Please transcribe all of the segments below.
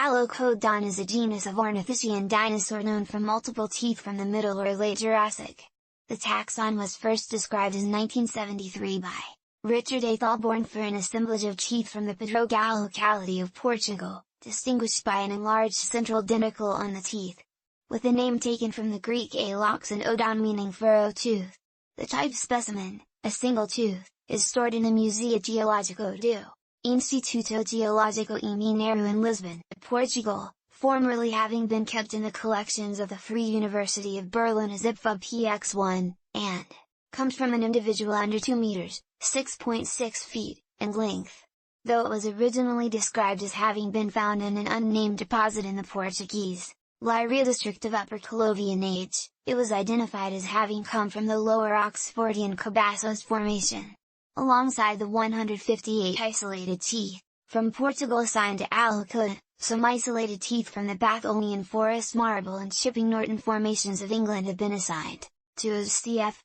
Alocodon is a genus of ornithischian dinosaur known for multiple teeth from the Middle or Late Jurassic. The taxon was first described in 1973 by Richard A. Thalborn for an assemblage of teeth from the Pedrogal locality of Portugal, distinguished by an enlarged central denticle on the teeth, with the name taken from the Greek alox and odon meaning furrow tooth. The type specimen, a single tooth, is stored in the Museu Geológico do Instituto Geológico e Mineiro in Lisbon, Portugal, formerly having been kept in the collections of the Free University of Berlin as IPFA PX1, and comes from an individual under 2 meters, 6.6 feet, in length. Though it was originally described as having been found in an unnamed deposit in the Portuguese Leiria district of Upper Calovian age, it was identified as having come from the Lower Oxfordian Cabassos Formation. Alongside the 158 isolated teeth from Portugal assigned to Alocodon, some isolated teeth from the Bathonian Forest Marble and Chipping Norton formations of England have been assigned to as cf.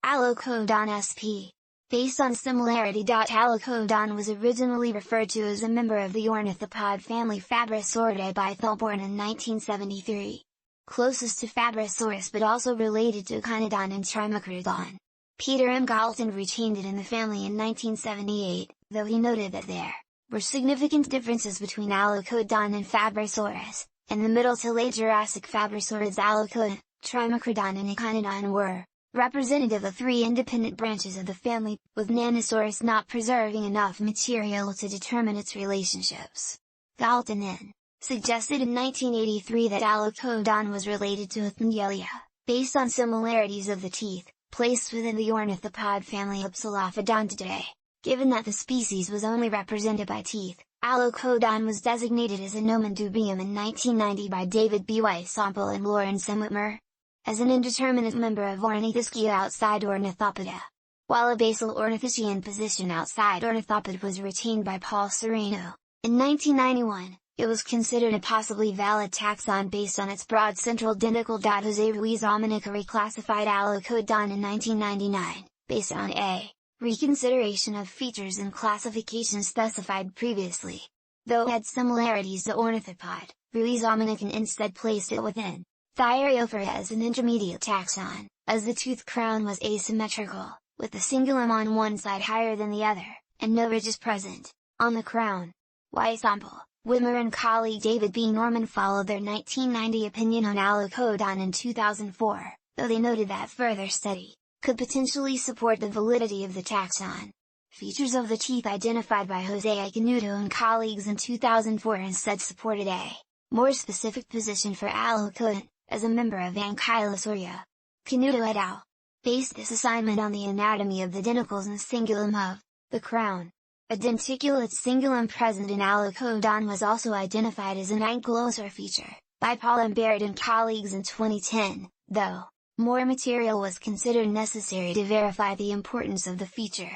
Alocodon sp. Based on similarity. Alocodon was originally referred to as a member of the ornithopod family Fabrasauridae by Thalborn in 1973. Closest to Fabrasaurus but also related to Echinodon and Trimacrodon. Peter M. Galton retained it in the family in 1978, though he noted that there were significant differences between Alocodon and Fabrasaurus. In the Middle to Late Jurassic, Fabrasaurids Alocodon, Trimacrodon and Echinodon were representative of 3 independent branches of the family, with Nanosaurus not preserving enough material to determine its relationships. Galton then suggested in 1983 that Alocodon was related to Ethnelia, based on similarities of the teeth, placed within the ornithopod family Hypsilophodontidae. Given that the species was only represented by teeth, Alocodon was designated as a nomen dubium in 1990 by David B. Weissampel and Lawrence M. Whitmer, as an indeterminate member of Ornithischia outside Ornithopoda. While a basal ornithischian position outside Ornithopod was retained by Paul Sereno, in 1991, it was considered a possibly valid taxon based on its broad central denticle. Jose Ruiz Omanica reclassified Alocodon in 1999, based on a reconsideration of features and classification specified previously. Though it had similarities to ornithopod, Ruiz Omanica instead placed it within Thyreophora as an intermediate taxon, as the tooth crown was asymmetrical, with the cingulum on one side higher than the other, and no ridges present on the crown. Weissampel, Whitmer and colleague David B. Norman followed their 1990 opinion on Alocodon in 2004, though they noted that further study could potentially support the validity of the taxon. Features of the teeth identified by Jose Canuto and colleagues in 2004 instead supported a more specific position for Alocodon, as a member of Ankylosauria. Canuto et al. Based this assignment on the anatomy of the denticles and cingulum of the crown. A denticulate cingulum present in Alocodon was also identified as an ankylosauр feature, by Paul M. Barrett and colleagues in 2010, though more material was considered necessary to verify the importance of the feature.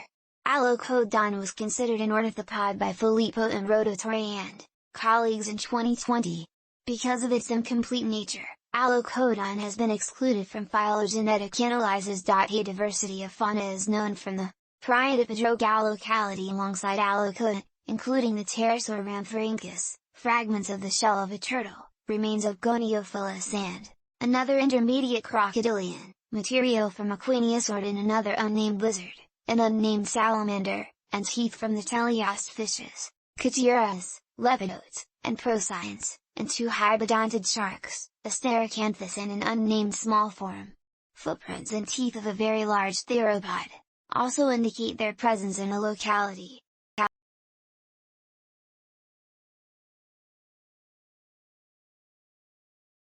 Alocodon was considered an ornithopod by Filippo M. Rodotori and colleagues in 2020. Because of its incomplete nature, Alocodon has been excluded from phylogenetic analyses. A diversity of fauna is known from the Prion Pedrogal locality alongside Alocodon, including the pterosaur Rhamphorhynchus, fragments of the shell of a turtle, remains of Goniophilis and another intermediate crocodilian, material from a Quiniosaurid and another unnamed lizard, an unnamed salamander, and teeth from the teleost fishes, Cateuras, lepidodes, and procyon, and 2 hybodontid sharks, a Steracanthus and an unnamed small form. Footprints and teeth of a very large theropod also indicate their presence in a locality.